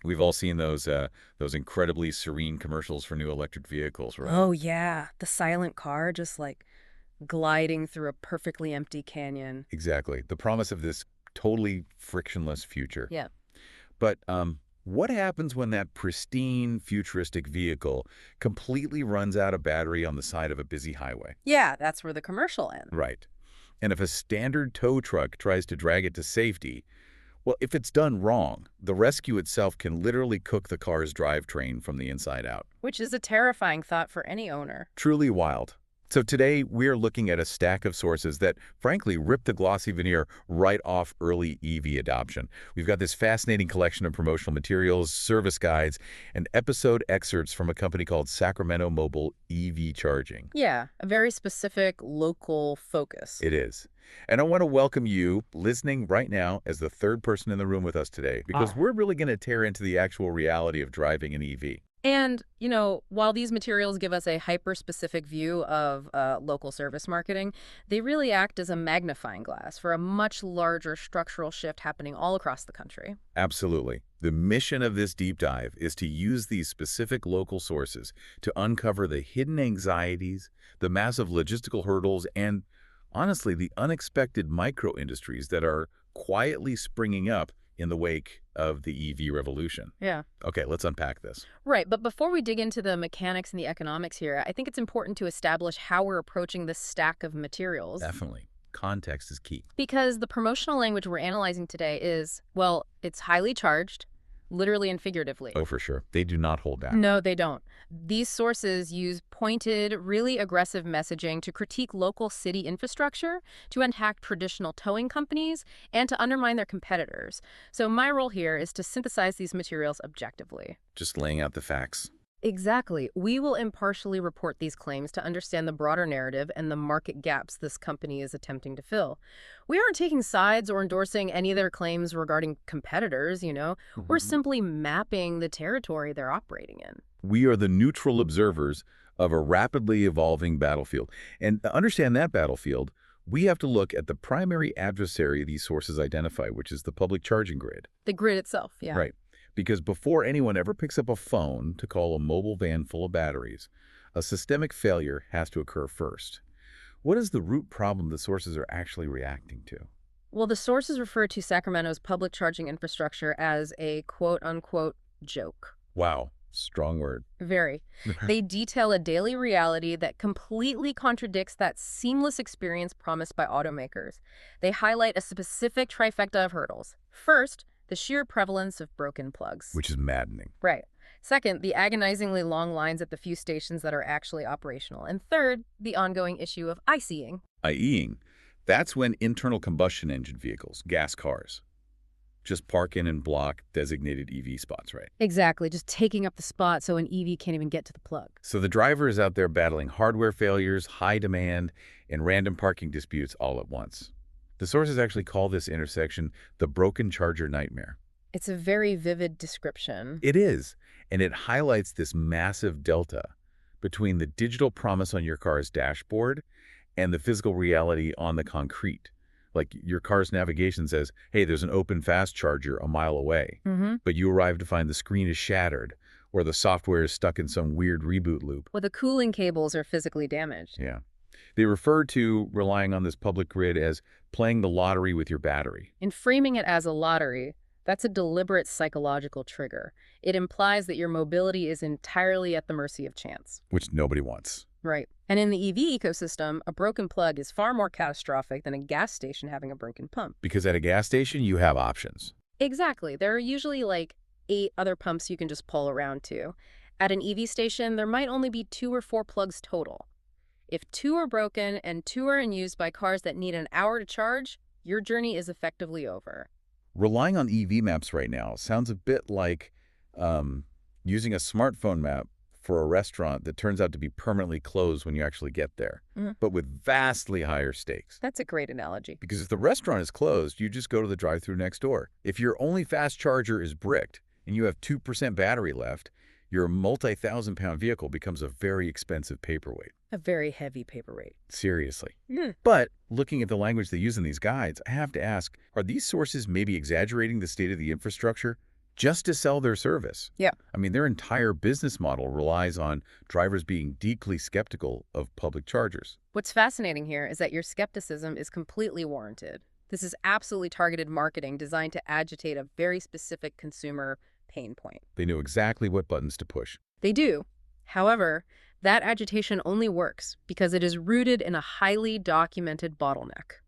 We've all seen those incredibly serene commercials for new electric vehicles, right? Oh, yeah. The silent car just like gliding through a perfectly empty canyon. Exactly. The promise of this totally frictionless future. Yeah. But what happens when that pristine, futuristic vehicle completely runs out of battery on the side of a busy highway? Yeah, that's where the commercial ends. Right. And if a standard tow truck tries to drag it to safety, well, if it's done wrong, the rescue itself can literally cook the car's drivetrain from the inside out. Which is a terrifying thought for any owner. Truly wild. So today, we're looking at a stack of sources that, frankly, rip the glossy veneer right off early EV adoption. We've got this fascinating collection of promotional materials, service guides, and episode excerpts from a company called Sacramento Mobile EV Charging. Yeah, a very specific local focus. It is. And I want to welcome you listening right now as the third person in the room with us today, because Wow. we're really going to tear into the actual reality of driving an EV. And, while these materials give us a hyper-specific view of local service marketing, they really act as a magnifying glass for a much larger structural shift happening all across the country. Absolutely. The mission of this deep dive is to use these specific local sources to uncover the hidden anxieties, the massive logistical hurdles, and honestly, the unexpected micro industries that are quietly springing up in the wake of the EV revolution. Yeah. Okay, let's unpack this. Right, but before we dig into the mechanics and the economics here, I think it's important to establish how we're approaching this stack of materials. Definitely. Context is key. Because the promotional language we're analyzing today is, well, it's highly charged, literally and figuratively. Oh, for sure. They do not hold back. No, they don't. These sources use pointed, really aggressive messaging to critique local city infrastructure, to attack traditional towing companies, and to undermine their competitors. So my role here is to synthesize these materials objectively. Just laying out the facts. Exactly. We will impartially report these claims to understand the broader narrative and the market gaps this company is attempting to fill. We aren't taking sides or endorsing any of their claims regarding competitors. We're Mhm. simply mapping the territory they're operating in. We are the neutral observers of a rapidly evolving battlefield. And to understand that battlefield, we have to look at the primary adversary these sources identify, which is the public charging grid. The grid itself, yeah. Right. Because before anyone ever picks up a phone to call a mobile van full of batteries, a systemic failure has to occur first. What is the root problem the sources are actually reacting to? Well, the sources refer to Sacramento's public charging infrastructure as a quote-unquote joke. Wow, strong word. Very. They detail a daily reality that completely contradicts that seamless experience promised by automakers. They highlight a specific trifecta of hurdles. First, the sheer prevalence of broken plugs. Which is maddening. Right. Second, the agonizingly long lines at the few stations that are actually operational. And third, the ongoing issue of ICing. IEing, that's when internal combustion engine vehicles, gas cars, just park in and block designated EV spots, right? Exactly, just taking up the spot so an EV can't even get to the plug. So the driver is out there battling hardware failures, high demand, and random parking disputes all at once. The sources actually call this intersection the broken charger nightmare. It's a very vivid description. It is, and it highlights this massive delta between the digital promise on your car's dashboard and the physical reality on the concrete. Like your car's navigation says, hey, there's an open fast charger a mile away, Mm-hmm. but you arrive to find the screen is shattered or the software is stuck in some weird reboot loop. Well, the cooling cables are physically damaged. Yeah. They refer to relying on this public grid as playing the lottery with your battery. In framing it as a lottery, that's a deliberate psychological trigger. It implies that your mobility is entirely at the mercy of chance. Which nobody wants. Right. And in the EV ecosystem, a broken plug is far more catastrophic than a gas station having a broken pump. Because at a gas station, you have options. Exactly. There are usually like 8 other pumps you can just pull around to. At an EV station, there might only be 2 or 4 plugs total. If 2 are broken and 2 are in use by cars that need an hour to charge, your journey is effectively over. Relying on EV maps right now sounds a bit like using a smartphone map for a restaurant that turns out to be permanently closed when you actually get there, Mhm. but with vastly higher stakes. That's a great analogy. Because if the restaurant is closed, you just go to the drive-thru next door. If your only fast charger is bricked and you have 2% battery left, your multi-thousand-pound vehicle becomes a very expensive paperweight. A very heavy paperweight. Seriously. Mm. But looking at the language they use in these guides, I have to ask, are these sources maybe exaggerating the state of the infrastructure just to sell their service. Yeah. I mean, their entire business model relies on drivers being deeply skeptical of public chargers. What's fascinating here is that your skepticism is completely warranted. This is absolutely targeted marketing designed to agitate a very specific consumer pain point. They know exactly what buttons to push. They do. However, that agitation only works because it is rooted in a highly documented bottleneck.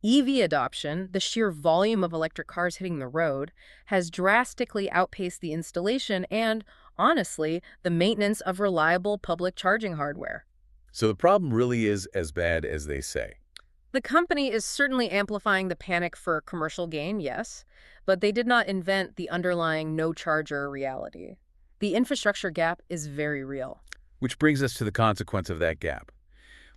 EV adoption, the sheer volume of electric cars hitting the road, has drastically outpaced the installation and, honestly, the maintenance of reliable public charging hardware. So the problem really is as bad as they say. The company is certainly amplifying the panic for commercial gain, yes, but they did not invent the underlying no-charger reality. The infrastructure gap is very real. Which brings us to the consequence of that gap.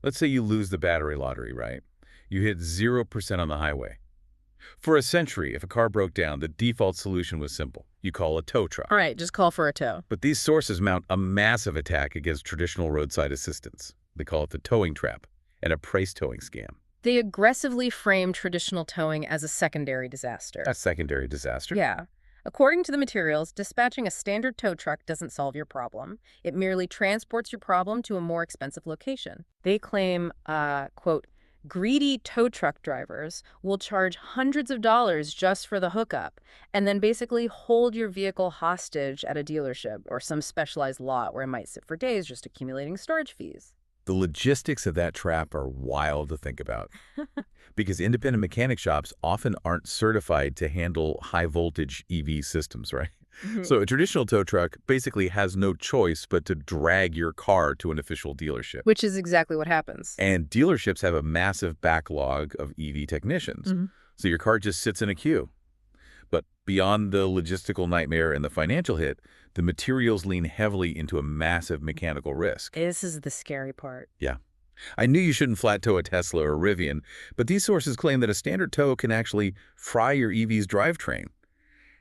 Let's say you lose the battery lottery, right? You hit 0% on the highway. For a century, if a car broke down, the default solution was simple. You call a tow truck. All right, just call for a tow. But these sources mount a massive attack against traditional roadside assistance. They call it the towing trap and a price towing scam. They aggressively frame traditional towing as a secondary disaster. A secondary disaster? Yeah. According to the materials, dispatching a standard tow truck doesn't solve your problem. It merely transports your problem to a more expensive location. They claim, quote, greedy tow truck drivers will charge hundreds of dollars just for the hookup and then basically hold your vehicle hostage at a dealership or some specialized lot where it might sit for days just accumulating storage fees. The logistics of that trap are wild to think about because independent mechanic shops often aren't certified to handle high-voltage EV systems, right? So a traditional tow truck basically has no choice but to drag your car to an official dealership. Which is exactly what happens. And dealerships have a massive backlog of EV technicians. So your car just sits in a queue. But beyond the logistical nightmare and the financial hit, the materials lean heavily into a massive mechanical risk. This is the scary part. Yeah. I knew you shouldn't flat tow a Tesla or a Rivian, but these sources claim that a standard tow can actually fry your EV's drivetrain.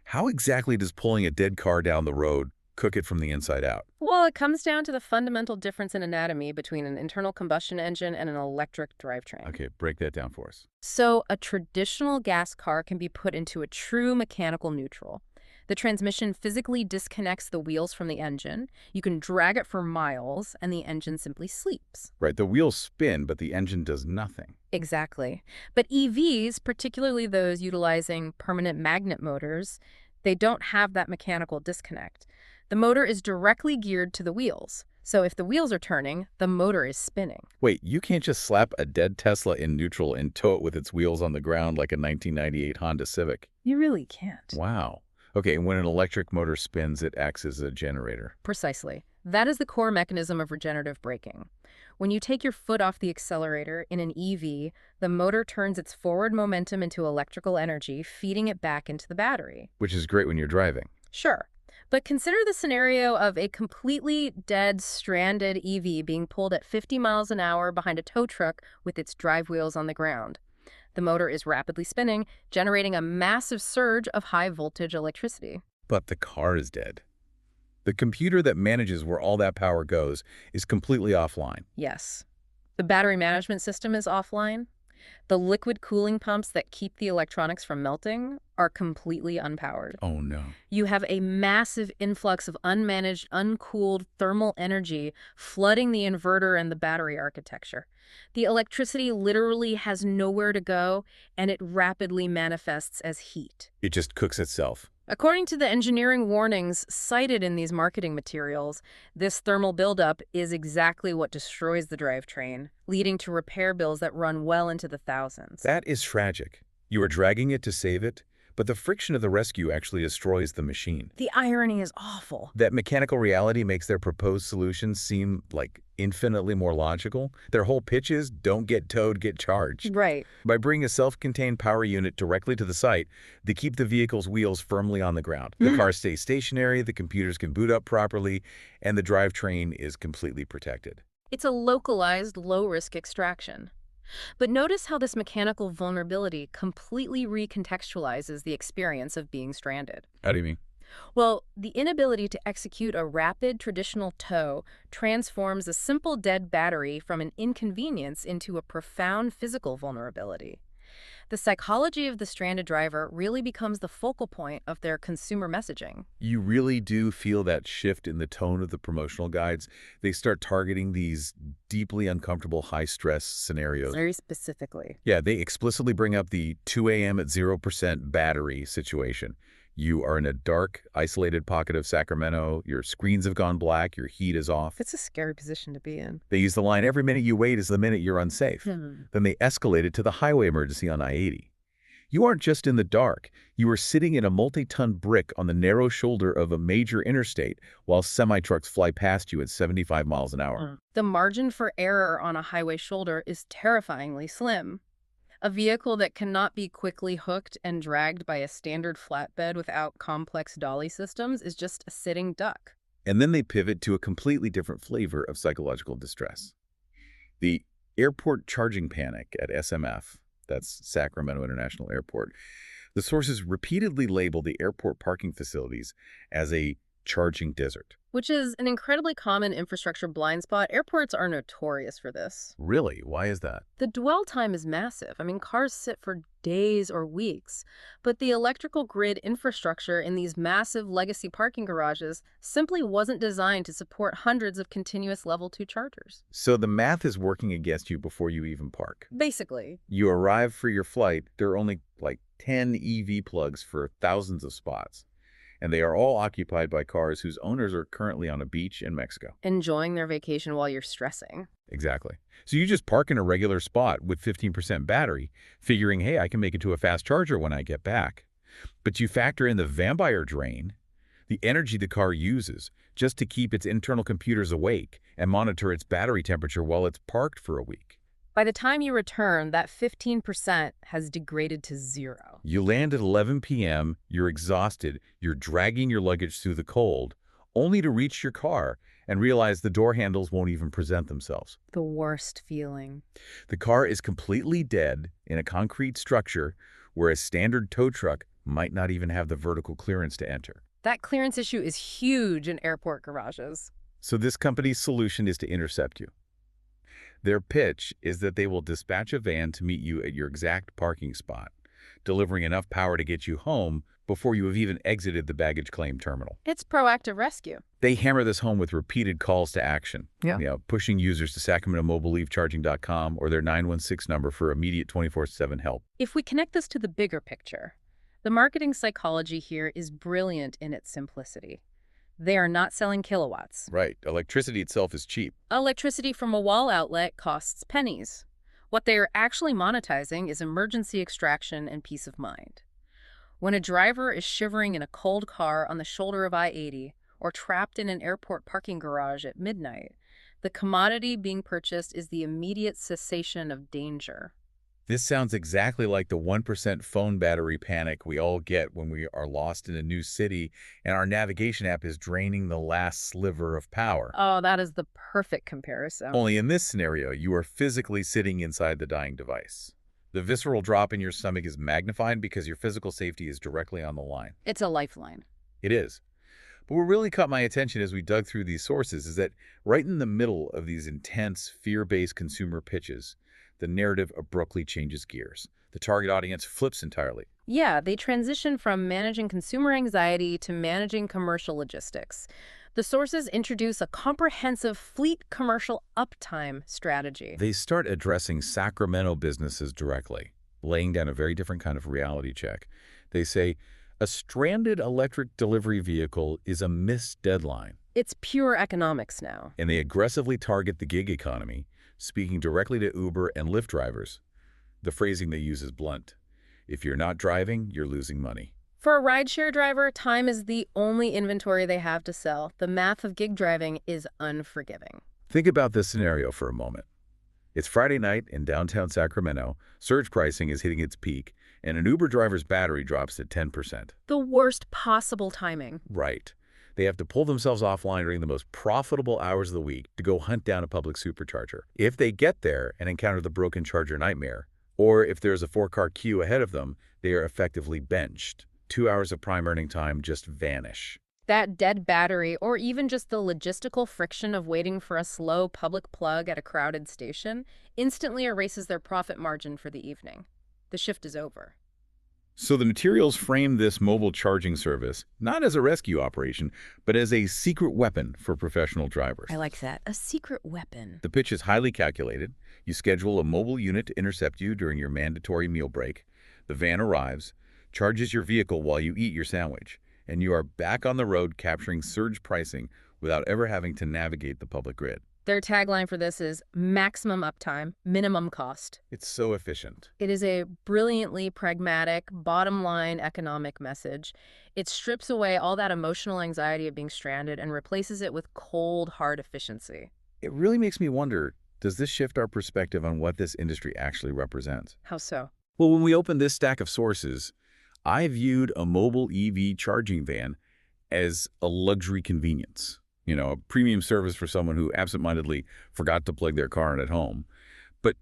How exactly does pulling a dead car down the road cook it from the inside out? Well, it comes down to the fundamental difference in anatomy between an internal combustion engine and an electric drivetrain. Okay, break that down for us. So a traditional gas car can be put into a true mechanical neutral. The transmission physically disconnects the wheels from the engine. You can drag it for miles, and the engine simply sleeps. Right, the wheels spin, but the engine does nothing. Exactly. But EVs, particularly those utilizing permanent magnet motors, they don't have that mechanical disconnect. The motor is directly geared to the wheels. So if the wheels are turning, the motor is spinning. Wait, you can't just slap a dead Tesla in neutral and tow it with its wheels on the ground like a 1998 Honda Civic. You really can't. Wow. Okay, and when an electric motor spins, it acts as a generator. Precisely. That is the core mechanism of regenerative braking. When you take your foot off the accelerator in an EV, the motor turns its forward momentum into electrical energy, feeding it back into the battery. Which is great when you're driving. Sure. But consider the scenario of a completely dead, stranded EV being pulled at 50 miles an hour behind a tow truck with its drive wheels on the ground. The motor is rapidly spinning, generating a massive surge of high-voltage electricity. But the car is dead. The computer that manages where all that power goes is completely offline. Yes. The battery management system is offline. The liquid cooling pumps that keep the electronics from melting are completely unpowered. Oh, no. You have a massive influx of unmanaged, uncooled thermal energy flooding the inverter and the battery architecture. The electricity literally has nowhere to go, and it rapidly manifests as heat. It just cooks itself. According to the engineering warnings cited in these marketing materials, this thermal buildup is exactly what destroys the drivetrain, leading to repair bills that run well into the thousands. That is tragic. You are dragging it to save it, but the friction of the rescue actually destroys the machine. The irony is awful. That mechanical reality makes their proposed solutions seem like infinitely more logical. Their whole pitch is, don't get towed, get charged. Right. By bringing a self-contained power unit directly to the site, they keep the vehicle's wheels firmly on the ground. The car stays stationary, the computers can boot up properly, and the drivetrain is completely protected. It's a localized, low-risk extraction. But notice how this mechanical vulnerability completely recontextualizes the experience of being stranded. How do you mean? Well, the inability to execute a rapid traditional tow transforms a simple dead battery from an inconvenience into a profound physical vulnerability. The psychology of the stranded driver really becomes the focal point of their consumer messaging. You really do feel that shift in the tone of the promotional guides. They start targeting these deeply uncomfortable high-stress scenarios. Very specifically. Yeah, they explicitly bring up the 2 a.m. at 0% battery situation. You are in a dark, isolated pocket of Sacramento. Your screens have gone black. Your heat is off. It's a scary position to be in. They use the line, every minute you wait is the minute you're unsafe. Then they escalate it to the highway emergency on I-80. You aren't just in the dark. You are sitting in a multi-ton brick on the narrow shoulder of a major interstate while semi-trucks fly past you at 75 miles an hour. The margin for error on a highway shoulder is terrifyingly slim. A vehicle that cannot be quickly hooked and dragged by a standard flatbed without complex dolly systems is just a sitting duck. And then they pivot to a completely different flavor of psychological distress. The airport charging panic at SMF, that's Sacramento International Airport. The sources repeatedly label the airport parking facilities as a charging desert. Which is an incredibly common infrastructure blind spot. Airports are notorious for this. Really? Why is that? The dwell time is massive. I mean, cars sit for days or weeks. But the electrical grid infrastructure in these massive legacy parking garages simply wasn't designed to support hundreds of continuous level 2 chargers. So the math is working against you before you even park. Basically. You arrive for your flight, there are only like 10 EV plugs for thousands of spots. And they are all occupied by cars whose owners are currently on a beach in Mexico. Enjoying their vacation while you're stressing. Exactly. So you just park in a regular spot with 15% battery, figuring, hey, I can make it to a fast charger when I get back. But you factor in the vampire drain, the energy the car uses just to keep its internal computers awake and monitor its battery temperature while it's parked for a week. By the time you return, that 15% has degraded to 0. You land at 11 p.m., you're exhausted, you're dragging your luggage through the cold, only to reach your car and realize the door handles won't even present themselves. The worst feeling. The car is completely dead in a concrete structure where a standard tow truck might not even have the vertical clearance to enter. That clearance issue is huge in airport garages. So this company's solution is to intercept you. Their pitch is that they will dispatch a van to meet you at your exact parking spot, delivering enough power to get you home before you have even exited the baggage claim terminal. It's proactive rescue. They hammer this home with repeated calls to action, pushing users to Sacramento Mobile EV Charging.com or their 916 number for immediate 24/7 help. If we connect this to the bigger picture, the marketing psychology here is brilliant in its simplicity. They are not selling kilowatts. Right. Electricity itself is cheap. Electricity from a wall outlet costs pennies. What they are actually monetizing is emergency extraction and peace of mind. When a driver is shivering in a cold car on the shoulder of I-80 or trapped in an airport parking garage at midnight, the commodity being purchased is the immediate cessation of danger. This sounds exactly like the 1% phone battery panic we all get when we are lost in a new city and our navigation app is draining the last sliver of power. Oh, that is the perfect comparison. Only in this scenario, you are physically sitting inside the dying device. The visceral drop in your stomach is magnified because your physical safety is directly on the line. It's a lifeline. It is. But what really caught my attention as we dug through these sources is that right in the middle of these intense, fear-based consumer pitches, the narrative abruptly changes gears. The target audience flips entirely. Yeah, they transition from managing consumer anxiety to managing commercial logistics. The sources introduce a comprehensive fleet commercial uptime strategy. They start addressing Sacramento businesses directly, laying down a very different kind of reality check. They say, a stranded electric delivery vehicle is a missed deadline. It's pure economics now. And they aggressively target the gig economy, speaking directly to Uber and Lyft drivers. The phrasing they use is blunt. If you're not driving, you're losing money. For a rideshare driver, time is the only inventory they have to sell. The math of gig driving is unforgiving. Think about this scenario for a moment. It's Friday night in downtown Sacramento, surge pricing is hitting its peak, and an Uber driver's battery drops to 10%. The worst possible timing. Right. They have to pull themselves offline during the most profitable hours of the week to go hunt down a public supercharger. If they get there and encounter the broken charger nightmare, or if there's a 4-car queue ahead of them, they are effectively benched. 2 hours of prime earning time just vanish. That dead battery, or even just the logistical friction of waiting for a slow public plug at a crowded station, instantly erases their profit margin for the evening. The shift is over. So the materials frame this mobile charging service not as a rescue operation, but as a secret weapon for professional drivers. I like that. A secret weapon. The pitch is highly calculated. You schedule a mobile unit to intercept you during your mandatory meal break. The van arrives, charges your vehicle while you eat your sandwich, and you are back on the road capturing surge pricing without ever having to navigate the public grid. Their tagline for this is maximum uptime, minimum cost. It's so efficient. It is a brilliantly pragmatic, bottom-line economic message. It strips away all that emotional anxiety of being stranded and replaces it with cold, hard efficiency. It really makes me wonder, does this shift our perspective on what this industry actually represents? How so? Well, when we opened this stack of sources, I viewed a mobile EV charging van as a luxury convenience. A premium service for someone who absentmindedly forgot to plug their car in at home. But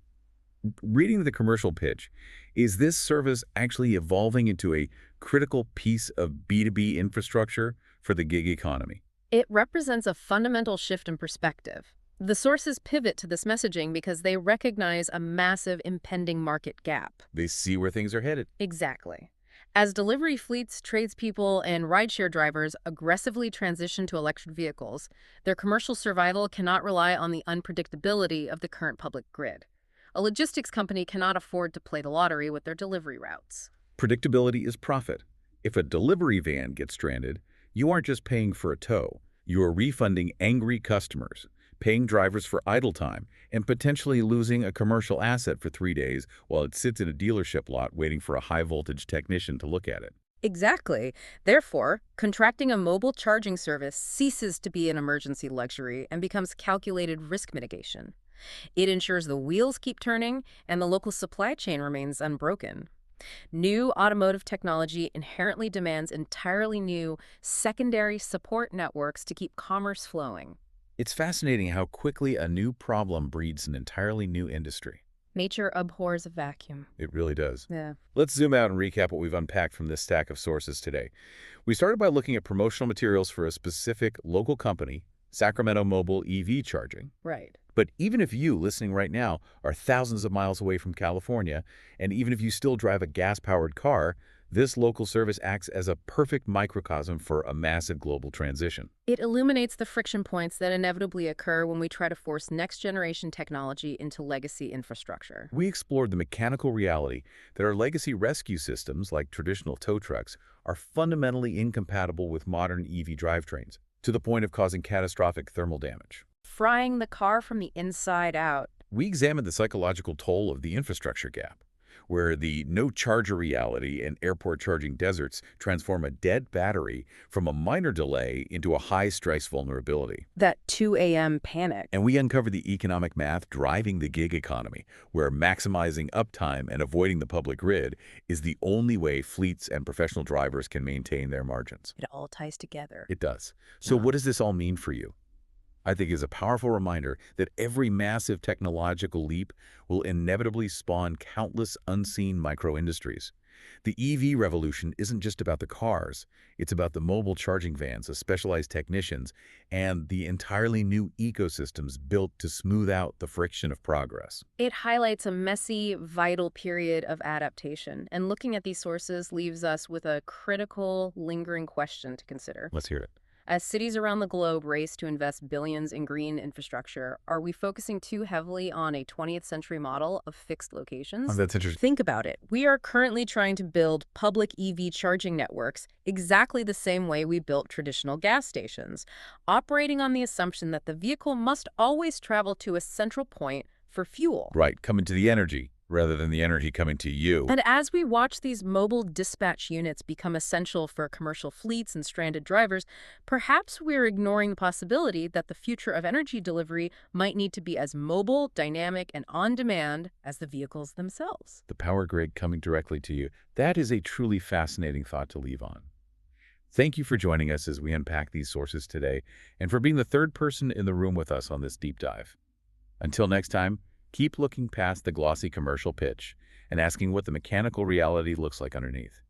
reading the commercial pitch, is this service actually evolving into a critical piece of B2B infrastructure for the gig economy? It represents a fundamental shift in perspective. The sources pivot to this messaging because they recognize a massive impending market gap. They see where things are headed. Exactly. As delivery fleets, tradespeople, and rideshare drivers aggressively transition to electric vehicles, their commercial survival cannot rely on the unpredictability of the current public grid. A logistics company cannot afford to play the lottery with their delivery routes. Predictability is profit. If a delivery van gets stranded, you aren't just paying for a tow. You are refunding angry customers, paying drivers for idle time, and potentially losing a commercial asset for 3 days while it sits in a dealership lot waiting for a high-voltage technician to look at it. Exactly. Therefore, contracting a mobile charging service ceases to be an emergency luxury and becomes calculated risk mitigation. It ensures the wheels keep turning and the local supply chain remains unbroken. New automotive technology inherently demands entirely new secondary support networks to keep commerce flowing. It's fascinating how quickly a new problem breeds an entirely new industry. Nature abhors a vacuum. It really does. Yeah. Let's zoom out and recap what we've unpacked from this stack of sources today. We started by looking at promotional materials for a specific local company, Sacramento Mobile EV Charging. Right. But even if you, listening right now, are thousands of miles away from California, and even if you still drive a gas-powered car, this local service acts as a perfect microcosm for a massive global transition. It illuminates the friction points that inevitably occur when we try to force next-generation technology into legacy infrastructure. We explored the mechanical reality that our legacy rescue systems, like traditional tow trucks, are fundamentally incompatible with modern EV drivetrains, to the point of causing catastrophic thermal damage. Frying the car from the inside out. We examined the psychological toll of the infrastructure gap, where the no-charger reality and airport charging deserts transform a dead battery from a minor delay into a high-stress vulnerability. That 2 a.m. panic. And we uncover the economic math driving the gig economy, where maximizing uptime and avoiding the public grid is the only way fleets and professional drivers can maintain their margins. It all ties together. It does. So what does this all mean for you? I think is a powerful reminder that every massive technological leap will inevitably spawn countless unseen micro-industries. The EV revolution isn't just about the cars. It's about the mobile charging vans, the specialized technicians, and the entirely new ecosystems built to smooth out the friction of progress. It highlights a messy, vital period of adaptation, and looking at these sources leaves us with a critical, lingering question to consider. Let's hear it. As cities around the globe race to invest billions in green infrastructure, are we focusing too heavily on a 20th century model of fixed locations? Oh, that's interesting. Think about it. We are currently trying to build public EV charging networks exactly the same way we built traditional gas stations, operating on the assumption that the vehicle must always travel to a central point for fuel. Right, coming to the energy rather than the energy coming to you. And as we watch these mobile dispatch units become essential for commercial fleets and stranded drivers, perhaps we're ignoring the possibility that the future of energy delivery might need to be as mobile, dynamic, and on-demand as the vehicles themselves. The power grid coming directly to you. That is a truly fascinating thought to leave on. Thank you for joining us as we unpack these sources today and for being the third person in the room with us on this deep dive. Until next time, keep looking past the glossy commercial pitch and asking what the mechanical reality looks like underneath.